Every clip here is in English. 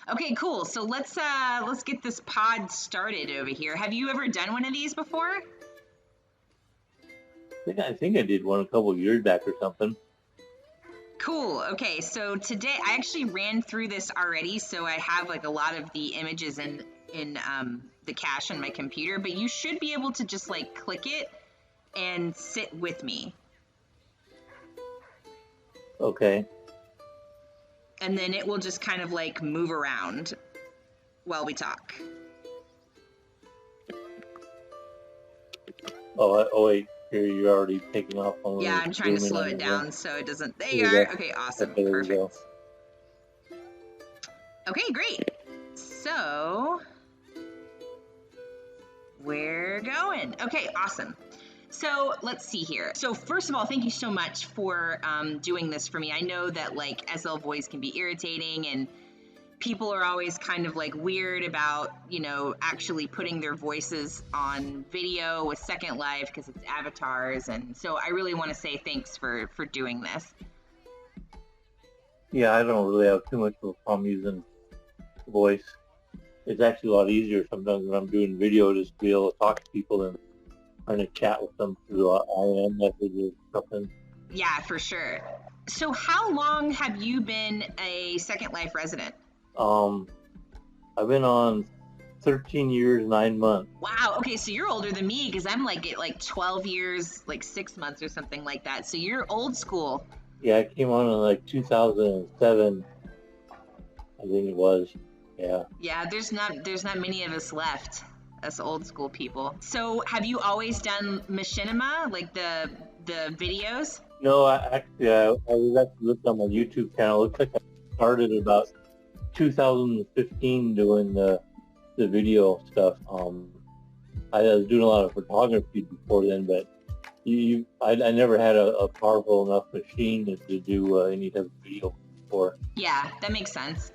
Okay, cool. So let's get this pod started over here. Have you ever done one of these before? I think I did one a couple of years back or something. Cool. Okay, so today I actually ran through this already, so I have like a lot of the images in the cache on my computer, but you should be able to just like click it and sit with me. Okay. And then it will just kind of like move around while we talk. Oh wait, here you're already taking off on. Yeah, I'm trying to slow it down so it doesn't. There you are. Okay, awesome. Okay, perfect. Okay, great. So we're going. Okay, awesome. So let's see here. So first of all, thank you so much for doing this for me. I know that like SL voice can be irritating and people are always kind of like weird about, you know, actually putting their voices on video with Second Life because it's avatars. And so I really want to say thanks for doing this. Yeah, I don't really have too much of a problem using voice. It's actually a lot easier sometimes when I'm doing video just to be able to talk to people and trying to chat with them through IM messages or something. Yeah, for sure. So how long have you been a Second Life resident? I've been on 13 years, 9 months. Wow, okay, so you're older than me because I'm like at like 12 years, like 6 months or something like that. So you're old school. Yeah, I came on in like 2007, I think it was. Yeah. Yeah, there's not many of us left, us old school people. So have you always done Machinima, like the videos? No, I was actually looking on my YouTube channel. It looks like I started about 2015 doing the video stuff. I was doing a lot of photography before then, but I never had a powerful enough machine to do any type of video before. Yeah, that makes sense.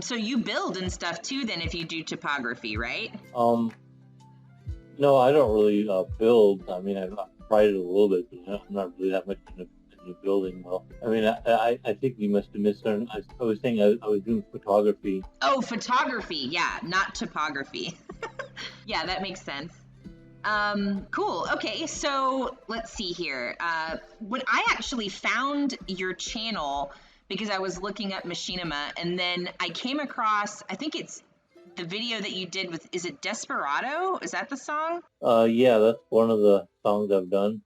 So you build and stuff too then if you do topography, right? No, I don't really build. I mean, I've tried it a little bit, but I'm not really that much into building. Well, I mean, I think you must have misunderstood. I was saying I was doing photography. Oh, photography. Yeah, not topography. Yeah, that makes sense. Cool. Okay, so let's see here. When I actually found your channel because I was looking up Machinima, and then I came across, I think it's the video that you did with, is it Desperado? Is that the song? Yeah, that's one of the songs I've done.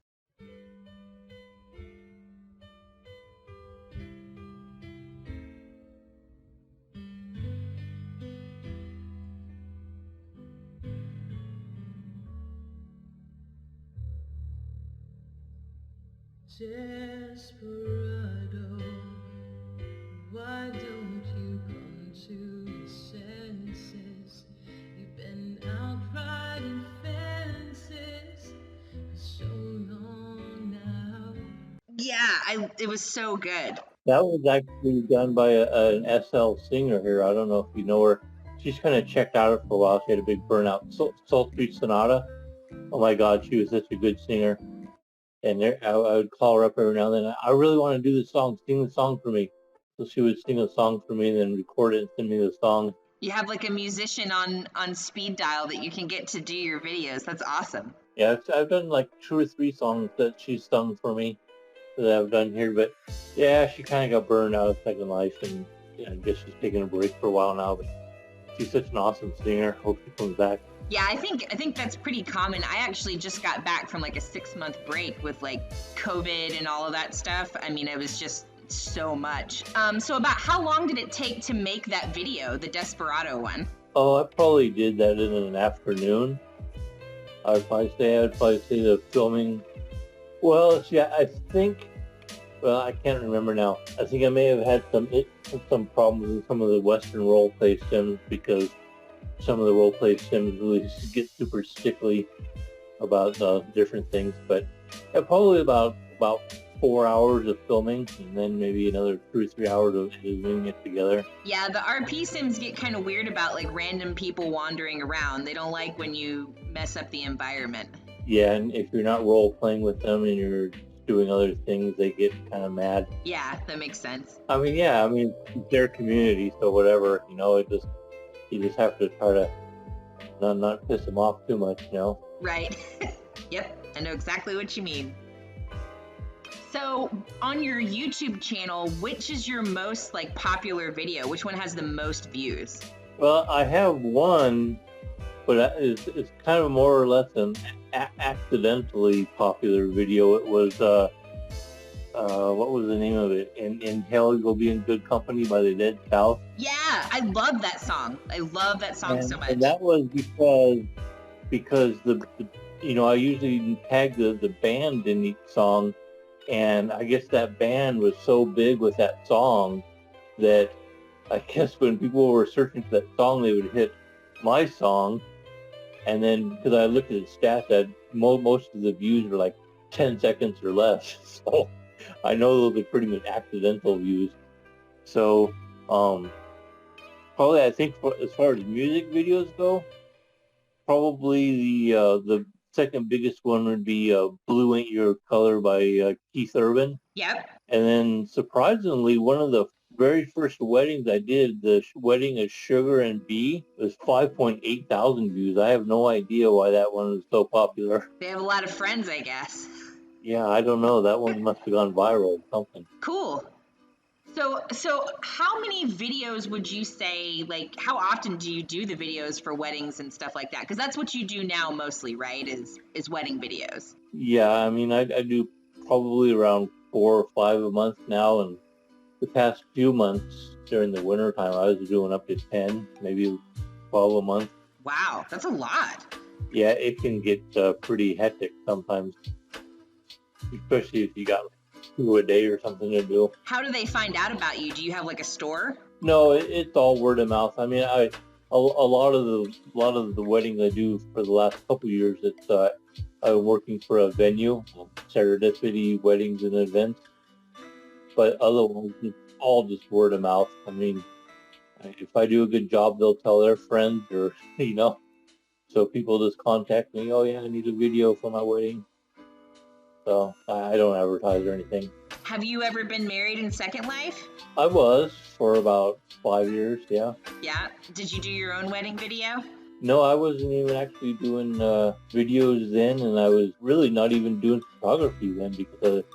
Desperado, why don't you come to your senses? You've been out riding fences for so long now. Yeah, it was so good. That was actually done by an SlSinger here. I don't know if you know her. She's kind of checked out for a while. She had a big burnout. Soul Street Sonata. Oh my God, she was such a good singer. And I would call her up every now and then. I really want to do this song. Sing the song for me. So she would sing a song for me and then record it and send me the song. You have like a musician on speed dial that you can get to do your videos. That's awesome. Yeah, I've done like 2 or 3 songs that she's sung for me that I've done here. But yeah, she kind of got burned out of Second Life, and I guess she's taking a break for a while now. But she's such an awesome singer. Hope she comes back. Yeah, I think that's pretty common. I actually just got back from like a 6-month break with like COVID and all of that stuff. I mean, it was just so much. So about how long did it take to make that video, the Desperado one? Oh, I probably did that in an afternoon. I'd probably say the filming. Well, see, I think. Well, I can't remember now. I think I may have had some problems with some of the Western roleplay sims because some of the roleplay sims really get super stickly about different things. But yeah, probably about 4 hours of filming and then maybe another 2 or 3 hours of editing it together. Yeah, the RP sims get kind of weird about like random people wandering around. They don't like when you mess up the environment. Yeah, and if you're not role playing with them and you're doing other things, they get kind of mad. Yeah, that makes sense. I mean, yeah, I mean, it's their community, so whatever, you know, you just have to try to not piss them off too much, you know? Right. Yep, I know exactly what you mean. So, on your YouTube channel, which is your most like popular video? Which one has the most views? Well, I have one, but it's kind of more or less an accidentally popular video. It was, what was the name of it? In Hell You'll Be in Good Company by the Dead South. Yeah, I love that song. I love that song so much. And that was because the you know, I usually tag the band in each song, and I guess that band was so big with that song that I guess when people were searching for that song, they would hit my song, and then because I looked at the stats, that most of the views are like 10 seconds or less, so I know those are pretty much accidental views. So probably I think as far as music videos go, probably the second biggest one would be Blue Ain't Your Color by Keith Urban. Yep. And then surprisingly, one of the very first weddings I did, the wedding of Sugar and Bee, was 5.8 thousand views. I have no idea why that one was so popular. They have a lot of friends, I guess. Yeah, I don't know. That one must have gone viral or something. Cool. So how many videos would you say, like, how often do you do the videos for weddings and stuff like that? Because that's what you do now mostly, right, is wedding videos. Yeah, I mean, I do probably around 4 or 5 a month now, and the past few months during the winter time, I was doing up to 10, maybe 12 a month. Wow, that's a lot. Yeah, it can get pretty hectic sometimes, especially if you got 2 a day or something to do. How do they find out about you? Do you have like a store? No, it's all word of mouth. I mean, a lot of the weddings I do for the last couple of years, it's I'm working for a venue, Serendipity Weddings and Events. But otherwise, it's all just word of mouth. I mean, if I do a good job, they'll tell their friends, or you know. So people just contact me. Oh yeah, I need a video for my wedding. So I don't advertise or anything. Have you ever been married in Second Life? I was for about 5 years, yeah. Yeah. Did you do your own wedding video? No, I wasn't even actually doing videos then, and I was really not even doing photography then because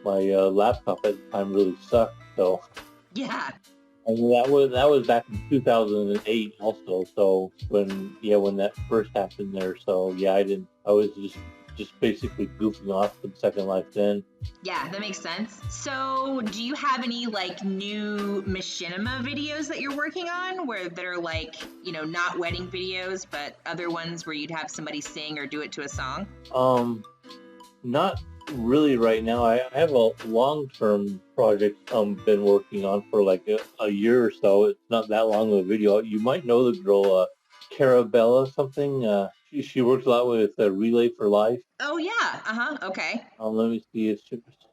my laptop at the time really sucked. So Yeah. and that was back in 2008 also. So when that first happened there. So yeah, I was just basically goofing off with Second Life then. Yeah, that makes sense. So do you have any like new Machinima videos that you're working on that are like, you know, not wedding videos, but other ones where you'd have somebody sing or do it to a song? Not really right now. I have a long-term project been working on for like a year or so. It's not that long of a video. You might know the girl Carabella something. She works a lot with Relay for Life. Oh yeah. Okay. Let me see if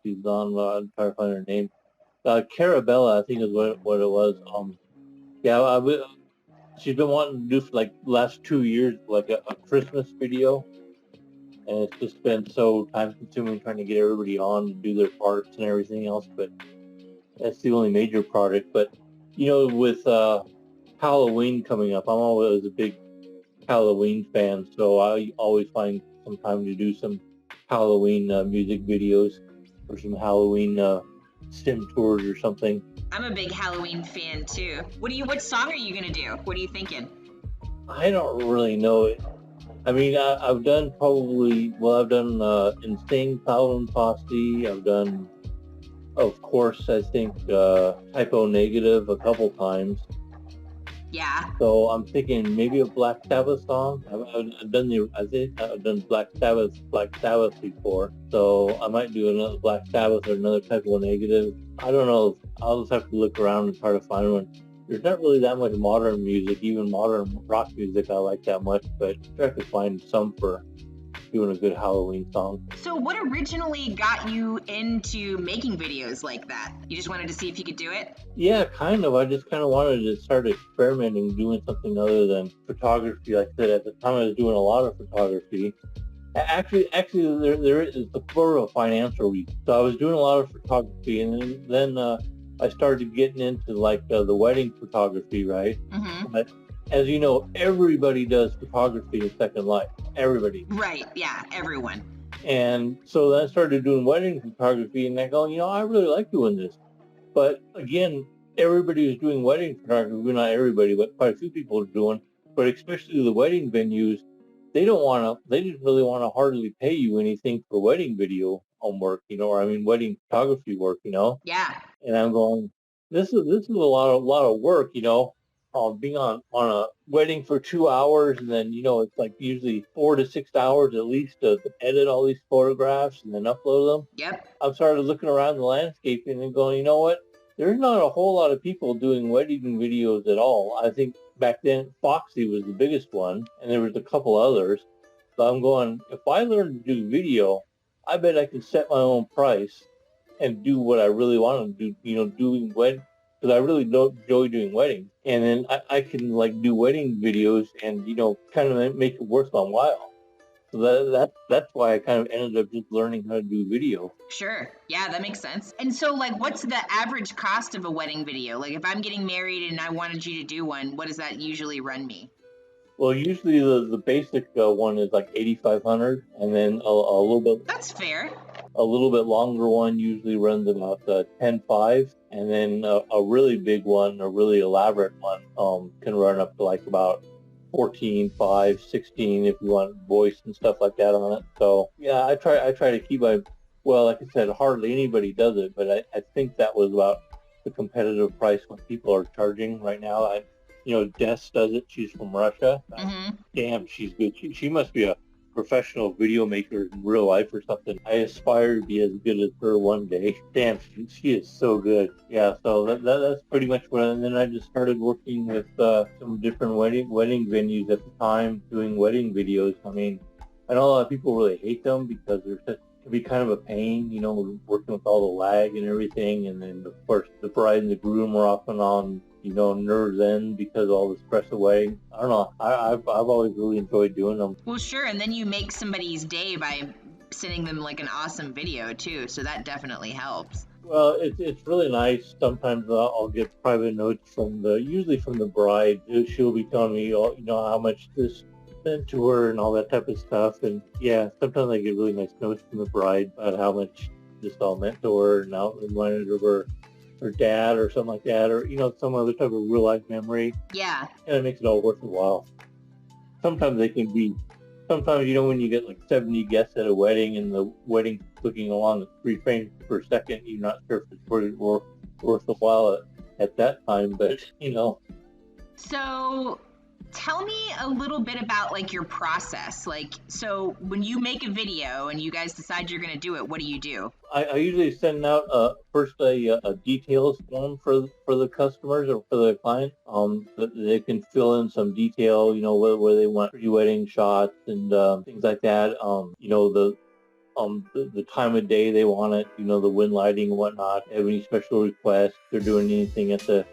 she's on. I'm trying to find her name. Carabella, I think is what it was. She's been wanting to do for like the last 2 years like a Christmas video, and it's just been so time consuming trying to get everybody on to do their parts and everything else. But that's the only major project. But you know, with Halloween coming up, I'm always a big Halloween fan, so I always find some time to do some Halloween music videos or some Halloween sim tours or something. I'm a big Halloween fan too. What song are you gonna do? What are you thinking? I don't really know. I mean, I've done Insane Clown Posse. I've done, of course, I think Typo Negative a couple times. Yeah. So I'm thinking maybe a Black Sabbath song. I've done Black Sabbath before. So I might do another Black Sabbath or another Typo Negative. I don't know. I'll just have to look around and try to find one. There's not really that much modern music, even modern rock music I like that much, but I try to find some for doing a good Halloween song. So what originally got you into making videos like that? You just wanted to see if you could do it? Yeah, kind of. I just kind of wanted to start experimenting, doing something other than photography. Like I said, at the time I was doing a lot of photography, Actually, there is the for a financial reason. So I was doing a lot of photography, and then I started getting into like the wedding photography, right? Mm-hmm. But as you know, everybody does photography in Second Life. Everybody. Right. Yeah. Everyone. And so then I started doing wedding photography, and I go, I really like doing this. But again, everybody was doing wedding photography. Well, not everybody, but quite a few people were doing. But especially the wedding venues, they didn't really want to hardly pay you anything for wedding video work, or I mean wedding photography work, Yeah. And I'm going, this is a lot of work, being on a wedding for 2 hours, and then it's like usually 4 to 6 hours at least to edit all these photographs and then upload them. Yep. I started looking around the landscape and going, you know what? There's not a whole lot of people doing wedding videos at all. I think back then Foxy was the biggest one, and there was a couple others. So I'm going, if I learn to do video, I bet I can set my own price and do what I really want to do, doing because I really don't enjoy doing weddings. And then I can like do wedding videos and, kind of make it worth my while. So that's why I kind of ended up just learning how to do video. Sure. Yeah, that makes sense. And so, like, what's the average cost of a wedding video? Like, if I'm getting married and I wanted you to do one, what does that usually run me? Well, usually the basic one is like $8,500, and then a little bit. That's fair. A little bit longer one usually runs about $10,500, and then a really big one, a really elaborate one, can run up to like about $14,500, $16,000 if you want voice and stuff like that on it. So yeah, I try to keep like I said, hardly anybody does it, but I think that was about the competitive price what people are charging right now. Des does it. She's from Russia. Mm-hmm. Damn, she's good. She must be a professional video maker in real life or something. I aspire to be as good as her one day. Damn, she is so good. Yeah, so that's pretty much what. And then I just started working with some different wedding venues at the time, doing wedding videos. I mean, I know a lot of people really hate them because it can be kind of a pain, working with all the lag and everything. And then of course the bride and the groom are often on nerves end because of all the stress of wedding. I don't know. I've always really enjoyed doing them. Well, sure. And then you make somebody's day by sending them like an awesome video too. So that definitely helps. Well, it's really nice. Sometimes I'll get private notes usually from the bride. She'll be telling me, how much this meant to her and all that type of stuff. And yeah, sometimes I get really nice notes from the bride about how much this all meant to her and how it reminded her of her dad or something like that, or some other type of real life memory. Yeah. And it makes it all worth the while. Sometimes they can be. Sometimes when you get like 70 guests at a wedding and the wedding clicking along at 3 frames per second, you're not sure if it's worth the while at that time. But So tell me a little bit about like your process. Like, so when you make a video and you guys decide you're going to do it, what do you do? I usually send out first a details form for the customers or for the client. That they can fill in some detail, where they want pre-wedding shots and things like that. The time of day they want it, the wind lighting and whatnot. Have any special requests? If they're doing anything at the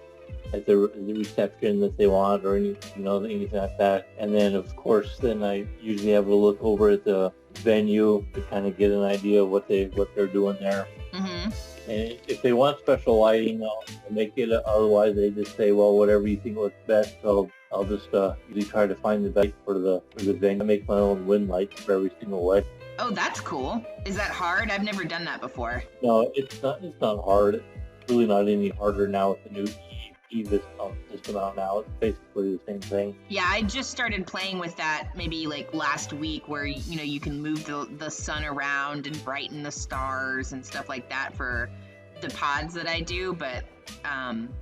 reception that they want or anything like that. And then of course then I usually have a look over at the venue to kind of get an idea of what they're doing there. Mm-hmm. And if they want special lighting, I'll make it. Otherwise they just say, well, whatever you think looks best. So I'll just usually try to find the best for the venue. I make my own wind lights for every single way. Oh, that's cool. Is that hard? I've never done that before. No, it's not hard. It's really not any harder now with the new system out now. It's basically the same thing. Yeah, I just started playing with that maybe like last week, where you can move the sun around and brighten the stars and stuff like that for the pods that I do. But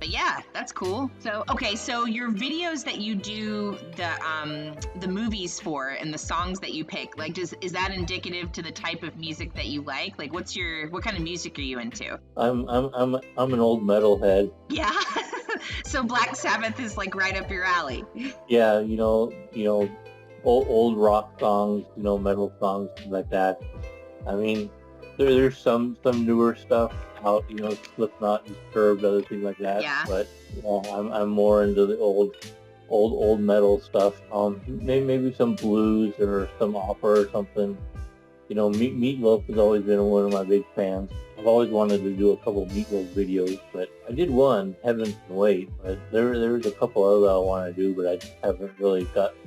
yeah, that's cool. So okay, so your videos that you do the movies for and the songs that you pick, like is that indicative to the type of music that you like? Like what kind of music are you into? I'm an old metalhead. Yeah. So Black Sabbath is like right up your alley. Yeah, old rock songs, metal songs, things like that. I mean, there's some newer stuff out, Slipknot, Disturbed, other things like that. Yeah. But I'm more into the old metal stuff. Maybe some blues or some opera or something. You know, Meatloaf has always been one of my big fans. I've always wanted to do a couple Meatloaf videos, but I did one, Heaven Can Wait, but there's a couple other I want to do, but I just haven't really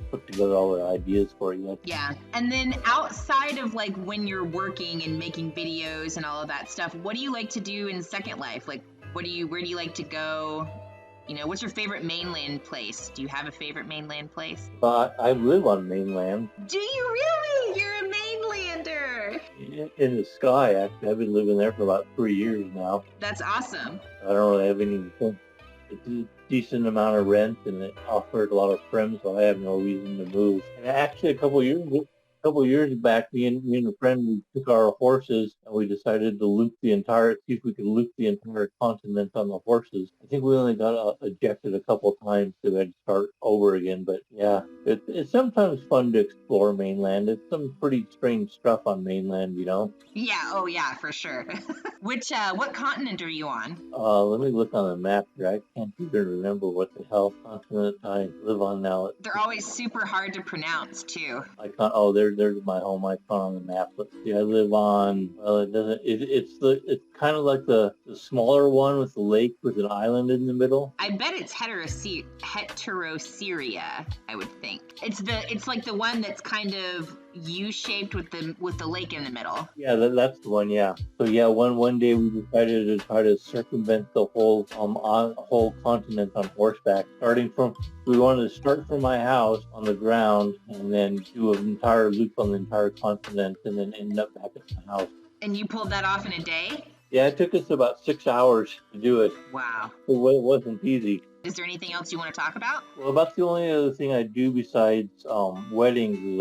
put together all the ideas for it yet. Yeah. And then outside of like when you're working and making videos and all of that stuff, what do you like to do in Second Life? Like, where do you like to go? You know, what's your favorite mainland place? Do you have a favorite mainland place? I live on mainland. Do you really? You're a Mainlander. In the sky, actually. I've been living there for about 3 years now. That's awesome. I don't really have any. It's a decent amount of rent, and it offers a lot of friends, so I have no reason to move. And actually, a couple years back, me and a friend, we took our horses and we decided to see if we could loop the entire continent on the horses. I think we only got ejected a couple times, so we had to start over again. But yeah, it's sometimes fun to explore mainland. It's some pretty strange stuff on mainland, you know? Yeah, oh yeah, for sure. What continent are you on? Let me look on the map here. I can't even remember what the hell continent I live on now. They're always super hard to pronounce too. There's my home icon on the map. Let's see, I live on, well, it's kind of like the smaller one with the lake with an island in the middle. I bet it's Heterosyria, I would think. It's like the one that's kind of U-shaped with the lake in the middle. Yeah, that's the one, yeah. So yeah, one day we decided to try to circumvent the whole continent on horseback. We wanted to start from my house on the ground and then do an entire loop on the entire continent and then end up back at my house. And you pulled that off in a day? Yeah, it took us about 6 hours to do it. Wow. It wasn't easy. Is there anything else you want to talk about? Well, about the only other thing I do besides weddings is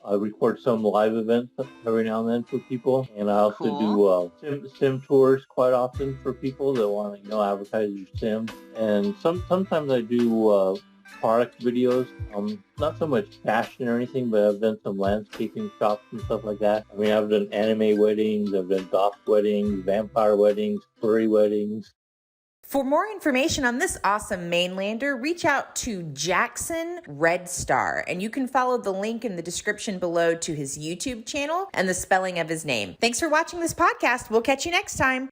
I record some live events every now and then for people, and I also do sim tours quite often for people that want to advertise their sim, and sometimes I do product videos. Not so much fashion or anything, but I've done some landscaping shots and stuff like that. I mean, I've done anime weddings, I've done goth weddings, vampire weddings, furry weddings. For more information on this awesome Mainlander, reach out to Jackson Redstar, and you can follow the link in the description below to his YouTube channel and the spelling of his name. Thanks for watching this podcast. We'll catch you next time.